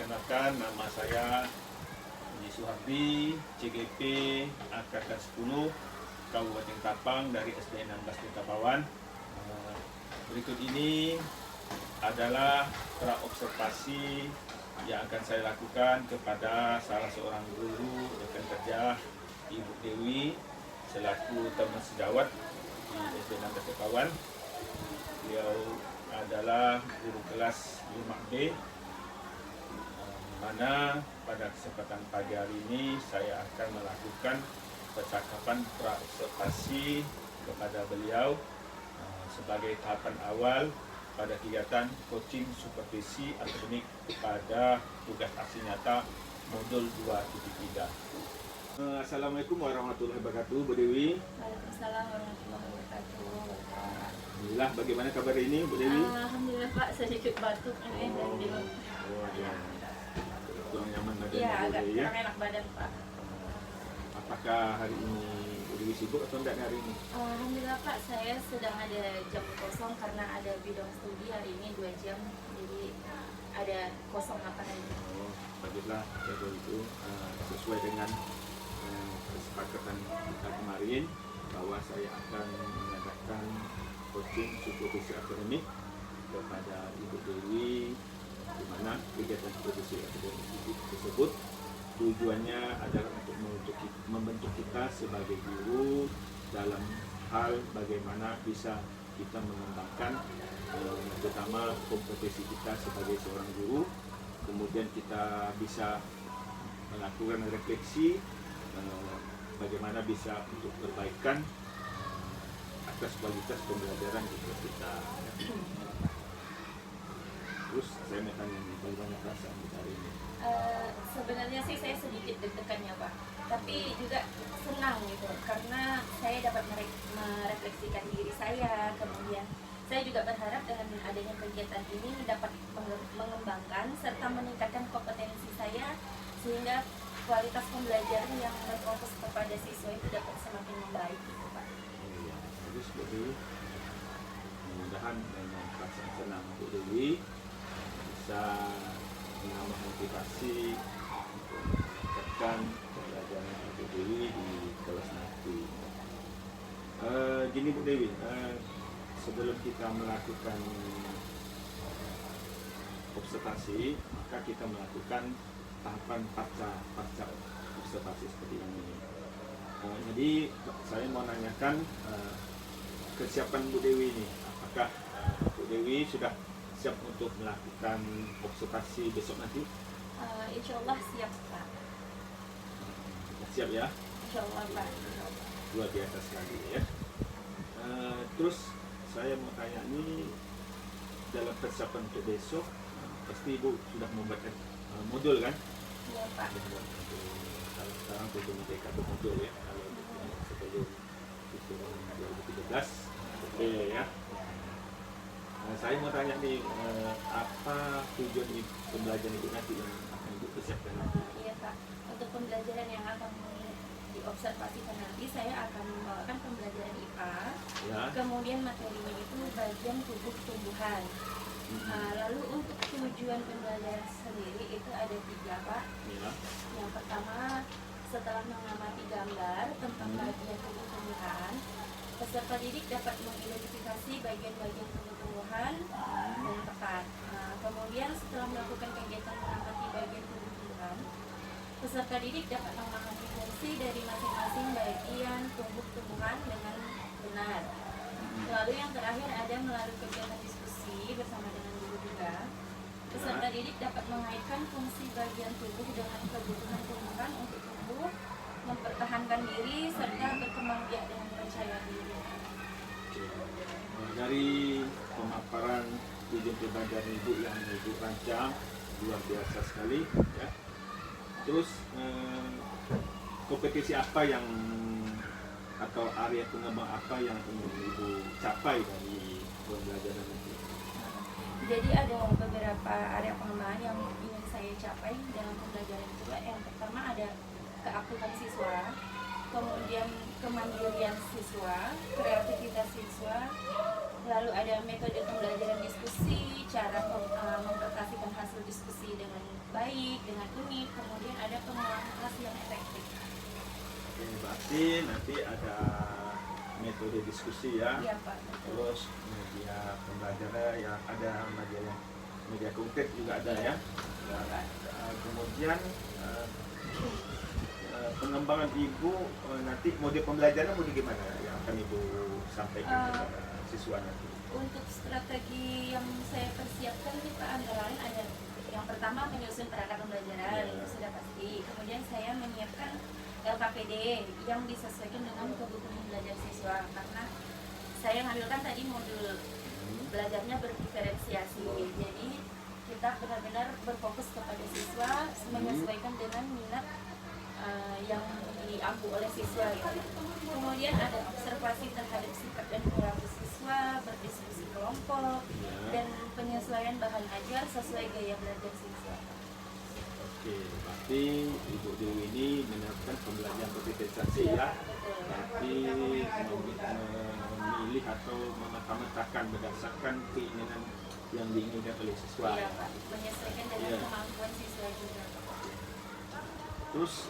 Perkenalkan, nama saya Haji Suhardi, CGP Angkatan 10 Kabupaten Tapang dari SD 16 Tapawan. Berikut ini adalah praobservasi yang akan saya lakukan kepada salah seorang guru rekan kerja Ibu Dewi selaku teman sejawat di SD 16 Tapawan. Beliau adalah guru kelas 5B, mana pada kesempatan pagi hari ini saya akan melakukan percakapan praobservasi kepada beliau sebagai tahapan awal pada kegiatan coaching supervisi akademik pada tugas aksi nyata modul 2.3. Assalamualaikum warahmatullahi wabarakatuh, Bu Dewi. Waalaikumsalam warahmatullahi wabarakatuh. Alhamdulillah, bagaimana kabar ini, Bu Dewi? Alhamdulillah Pak, sedikit batuk ini dan di kurang nyaman badan ya, Bu agak Dewi, ya? kurang enak badan Pak. Apakah hari ini Bu Dewi sibuk atau enggak hari ini? Alhamdulillah Pak, saya sedang ada jam kosong karena ada bidang studi hari ini 2 jam, jadi ada kosong apa hari ini. Oh, baguslah kalau itu sesuai dengan kesepakatan kita kemarin bahwa saya akan mengadakan coaching supervisi akademik kepada Ibu Dewi, di mana kegiatan supervisi akademik tersebut tujuannya adalah untuk membentuk kita sebagai guru dalam hal bagaimana bisa kita mengembangkan terutama kompetisi kita sebagai seorang guru, kemudian kita bisa melakukan refleksi bagaimana bisa untuk perbaikan atas kualitas pembelajaran di kelas kita. Terus saya mau tanya nih, bagaimana perasaan kita hari ini? Sebenarnya sih saya sedikit deg-degan ya Pak, tapi juga senang gitu karena saya dapat merefleksikan diri saya, kemudian saya juga berharap dengan adanya kegiatan ini dapat mengembangkan serta meningkatkan kompetensi saya sehingga kualitas pembelajaran yang berfokus kepada siswa itu dapat semakin membaik gitu Pak. Iya, bagus Bu Dewi. Mudah-mudahan dengan perasaan senang Bu Dewi bisa menambah motivasi untuk meningkatkan pembelajaran Bu Dewi di kelas nanti. Gini Bu Dewi, sebelum kita melakukan observasi, maka kita melakukan tahapan pasca observasi seperti ini. Jadi saya mau nanyakan kesiapan Bu Dewi ini. Apakah Bu Dewi sudah siap untuk melakukan observasi besok nanti? Insya Allah siap Pak. Siap ya? Insya Allah Pak. Luar biasa sekali ya. Terus saya mau tanya ini, dalam persiapan untuk besok pasti Ibu sudah membuat modul kan? Iya Pak. Kalau sekarang tujuh mereka modul ya, kalau sebelum itu 2013 oke ya. Saya mau tanya nih, apa tujuan pembelajaran itu nanti yang akan Ibu persiapkan nanti? Iya Pak, untuk pembelajaran yang akan diobservasikan nanti saya akan membawakan pembelajaran IPA Ya. kemudian materinya itu bagian tubuh tumbuhan. Lalu untuk tujuan pembelajaran sendiri itu ada 3 Pak. Ya. Yang pertama, setelah mengamati gambar tentang bagian tubuh tumbuhan, peserta didik dapat mengidentifikasi bagian-bagian tubuh tumbuhan dengan tepat. Kemudian setelah melakukan kegiatan mengamati bagian tubuh tumbuhan, peserta didik dapat memahami fungsi dari masing-masing bagian tubuh tumbuhan dengan benar. Lalu yang terakhir ada melalui kegiatan diskusi bersama dengan guru juga, peserta didik dapat mengaitkan fungsi bagian tubuh dengan kebutuhan tumbuhan untuk tumbuh, mempertahankan diri, serta berkembang biak dengan percaya diri. Dari pemaparan tujuan pembelajaran Ibu yang Ibu rancang luar biasa sekali ya. Terus kompetisi apa yang atau area pengembang apa yang ingin Ibu capai dari pembelajaran itu? Jadi ada beberapa area pengembangan yang ingin saya capai dalam pembelajaran itu. Yang pertama ada keaktifan siswa, kemudian kemandirian siswa, kreativitas siswa, lalu ada metode pembelajaran diskusi, cara mempresentasikan hasil diskusi dengan baik baik, dengan unik, kemudian ada pengolahan kelas yang efektif. Oke, berarti nanti ada metode diskusi ya. Iya Pak. Terus media pembelajaran yang ada media konkret juga ada ya. Iya Pak. Kemudian pengembangan ibu nanti mode pembelajaran mode gimana yang akan ibu sampaikan kepada siswa nanti? Untuk strategi yang saya persiapkan nih Pak, antara lain ada yang pertama menyusun perangkat pembelajaran, itu sudah pasti. Kemudian saya menyiapkan LKPD yang disesuaikan dengan kebutuhan belajar siswa, karena saya ngambilkan tadi modul belajarnya berdiferensiasi. Jadi kita benar-benar berfokus kepada siswa, menyesuaikan dengan minat yang diampu oleh siswa gitu. Kemudian ada observasi terhadap sikap dan perilaku siswa, berdiskusi kelompok, dan penyesuaian bahan ajar sesuai gaya belajar siswa. Oke, berarti Ibu Dewi ini menerapkan pembelajaran berdiferensiasi ya. Berarti memilih atau memetakan berdasarkan keinginan yang diinginkan oleh siswa. Iya Pak, menyesuaikan dengan kemampuan siswa juga. Terus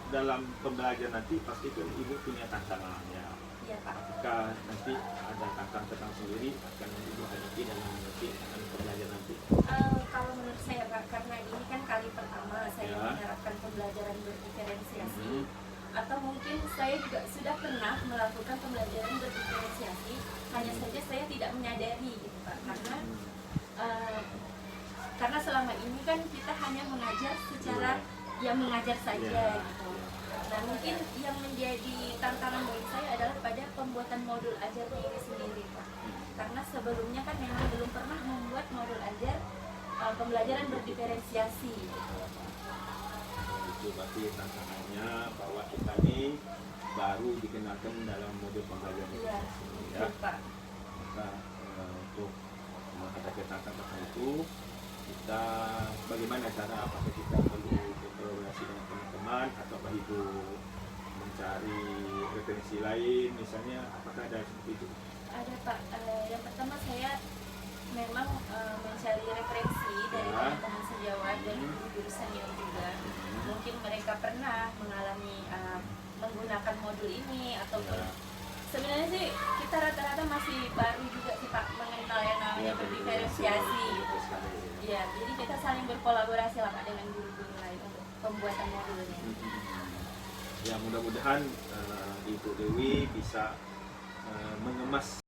dalam pembelajaran nanti pasti kan Ibu punya tantangannya. Iya Pak. Apakah nanti ada tantangan sendiri akan Ibu hadapi dalam akan pembelajaran nanti? Kalau menurut saya Pak, karena ini kan kali pertama saya menerapkan pembelajaran berdiferensiasi, atau mungkin saya juga sudah pernah melakukan pembelajaran berdiferensiasi, hanya saja saya tidak menyadari gitu Pak, karena selama ini kan kita hanya mengajar secara mengajar saja gitu. Nah mungkin yang menjadi tantangan bagi saya adalah pada pembuatan modul ajar ini sendiri Pak, karena sebelumnya kan memang belum pernah membuat modul ajar pembelajaran berdiferensiasi gitu. Itu berarti tantangannya bahwa kita ini baru dikenalkan dalam modul pembelajaran ini ya. Pak. Maka untuk menghadapi tantangan itu kita bagaimana cara, apakah kita perlu berkolaborasi dengan teman-teman atau Ibu mencari referensi lain misalnya, apakah ada seperti itu? Ada Pak, yang pertama saya memang mencari referensi dari teman-teman sejawat dan guru senior juga. Mungkin mereka pernah mengalami menggunakan modul ini ataupun sebenarnya sih kita rata-rata masih baru juga sih Pak mengenal yang namanya berdiferensiasi. Ya, jadi kita saling berkolaborasi lah Pak dengan guru-guru lain untuk pembuatan modulnya. Ya mudah-mudahan Ibu Dewi bisa mengemas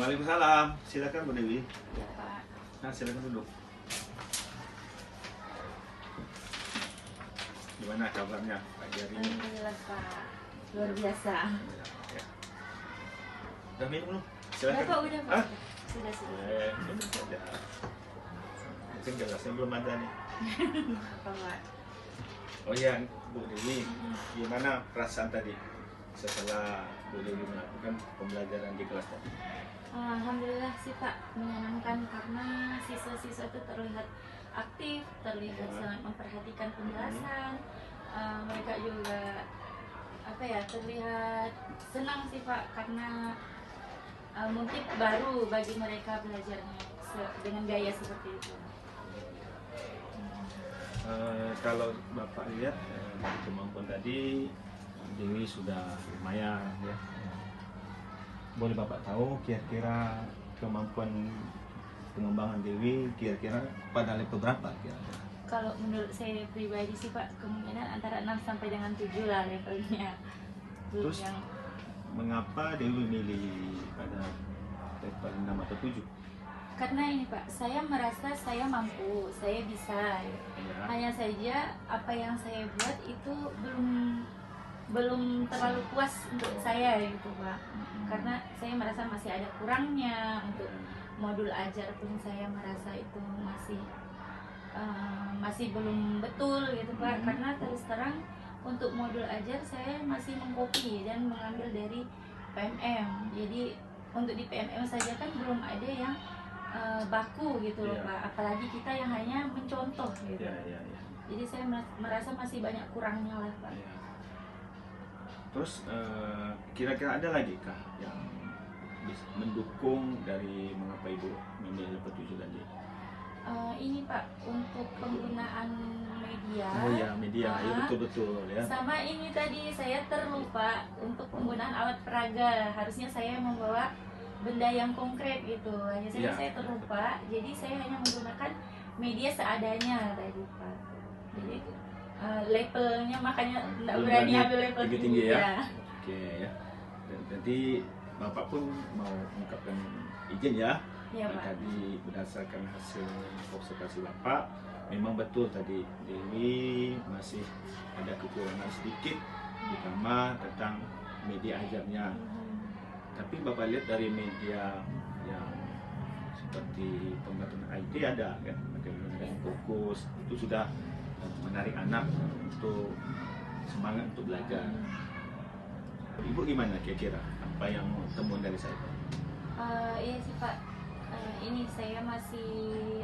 Waalaikumsalam. Silakan Bu Dewi. Ya Pak. Nah, silakan duduk. Gimana kabarnya pagi hari ini? Alhamdulillah Pak. Luar biasa. Ya. Udah minum belum? Silakan. Udah Pak, udah Pak. Ah? Sudah. Minum saja. Mungkin gelasnya belum ada nih. Apa Pak? Oh iya, Bu Dewi, gimana perasaan tadi setelah Bu Dewi melakukan pembelajaran di kelas tadi? Alhamdulillah sih Pak, menyenangkan karena siswa-siswa itu terlihat aktif, terlihat Ya. sangat memperhatikan penjelasan. Mereka juga terlihat senang sih Pak karena mungkin baru bagi mereka belajarnya dengan gaya seperti itu. Kalau Bapak lihat dari kemampuan tadi, Dewi sudah lumayan ya. Boleh Bapak tahu kira-kira kemampuan pengembangan Dewi kira-kira pada level berapa kira-kira? Kalau menurut saya pribadi sih Pak, kemungkinan antara 6 sampai dengan 7 lah levelnya. Belum Terus yang mengapa Dewi milih pada level 6 atau 7? karena ini Pak, saya merasa saya mampu, saya bisa. Ya. Hanya saja apa yang saya buat itu belum terlalu puas untuk saya gitu Pak. Karena saya merasa masih ada kurangnya untuk modul ajar pun saya merasa itu masih belum betul gitu Pak. Karena terus terang untuk modul ajar saya masih mengcopy dan mengambil dari PMM. Jadi untuk di PMM saja kan belum ada yang baku gitu loh Iya. Pak. Apalagi kita yang hanya mencontoh gitu. Ya. Jadi saya merasa masih banyak kurangnya lah Pak. Ya. Terus kira-kira ada lagi kah yang bisa mendukung dari mengapa Ibu memilih level 7 tadi? Ini Pak, untuk penggunaan media. Oh ya, media, ya betul-betul ya. Sama ini tadi saya terlupa untuk penggunaan alat peraga. Harusnya saya membawa benda yang konkret gitu. Hanya saja Ya. saya terlupa. Jadi saya hanya menggunakan media seadanya tadi Pak. Jadi levelnya makanya tidak Belum berani berani ambil level tinggi-tinggi ya? Iya. Oke ya. Dan nanti Bapak pun mau mengungkapkan izin ya. Iya Pak. Tadi berdasarkan hasil observasi Bapak, memang betul tadi Dewi masih ada kekurangan sedikit, terutama tentang media ajarnya. Tapi Bapak lihat dari media yang seperti pembuatan IT ada kan, bagaimana fokus itu sudah menarik anak untuk semangat untuk belajar. Ibu gimana kira-kira apa yang temuan dari saya? Iya sih Pak, ini saya masih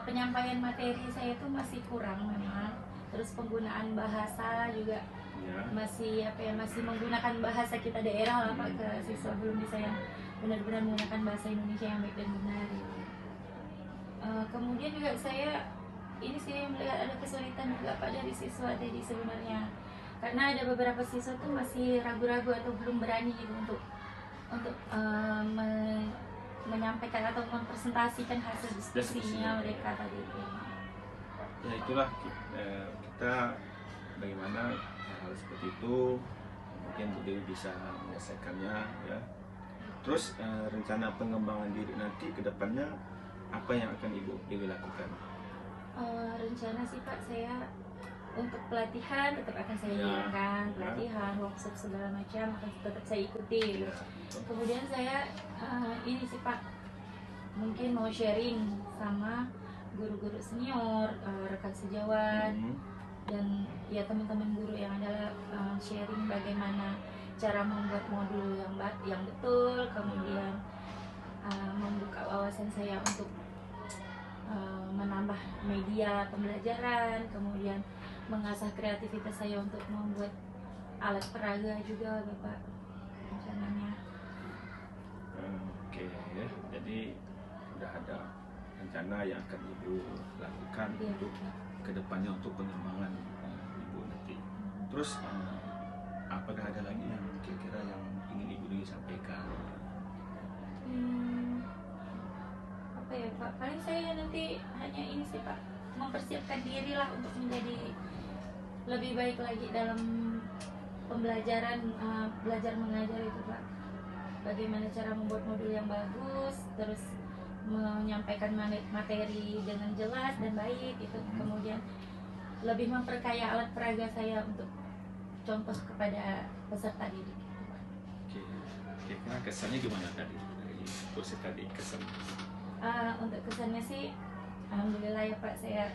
penyampaian materi saya itu masih kurang memang. Terus penggunaan bahasa juga Ya. masih menggunakan bahasa kita daerah lah Pak, ke siswa belum bisa yang benar-benar menggunakan bahasa Indonesia yang baik dan benar gitu. Kemudian juga saya melihat ada kesulitan juga Pak dari siswa tadi sebenarnya, karena ada beberapa siswa tuh masih ragu-ragu atau belum berani gitu untuk menyampaikan atau mempresentasikan hasil diskusinya mereka tadi itu. Ya itulah kita bagaimana hal seperti itu mungkin Bu Dewi bisa menyelesaikannya ya. Terus rencana pengembangan diri nanti ke depannya apa yang akan Ibu Dewi lakukan? Rencana sih Pak, saya untuk pelatihan tetap akan saya Ya. jalankan, Ya. pelatihan, workshop segala macam akan tetap saya ikuti. Ya. Kemudian saya ini sih Pak, mungkin mau sharing sama guru-guru senior, rekan sejawat, dan ya teman-teman guru yang ada, sharing bagaimana cara membuat modul yang betul, kemudian membuka wawasan saya untuk menambah media pembelajaran, kemudian mengasah kreativitas saya untuk membuat alat peraga juga Bapak rencananya. Oke ya, jadi sudah ada rencana yang akan Ibu lakukan Iya, untuk Bapak. kedepannya untuk pengembangan Ibu nanti. Terus apakah ada lagi yang kira-kira yang ingin Ibu Dewi sampaikan? Apa ya Pak, paling saya nanti hanya ini sih Pak, mempersiapkan diri lah untuk menjadi lebih baik lagi dalam pembelajaran, belajar mengajar itu Pak. bagaimana cara membuat modul yang bagus, terus menyampaikan materi dengan jelas dan baik itu. Kemudian lebih memperkaya alat peraga saya untuk contoh kepada peserta didik. Oke, nah kesannya gimana tadi dari kursi tadi kesan? Untuk kesannya sih, alhamdulillah ya Pak, saya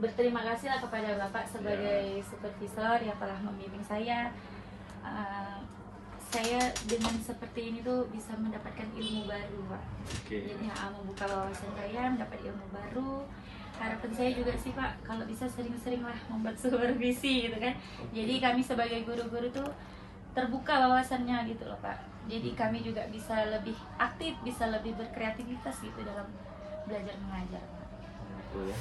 berterima kasih lah kepada Bapak sebagai supervisor yang telah membimbing saya. Saya dengan seperti ini tuh bisa mendapatkan ilmu baru, Pak. Jadi membuka wawasan saya, mendapat ilmu baru. Harapan saya juga sih Pak, kalau bisa sering-sering lah membuat supervisi gitu kan. Jadi kami sebagai guru-guru tuh terbuka wawasannya gitu loh Pak. Jadi kami juga bisa lebih aktif, bisa lebih berkreativitas gitu dalam belajar mengajar, Pak. Betul ya.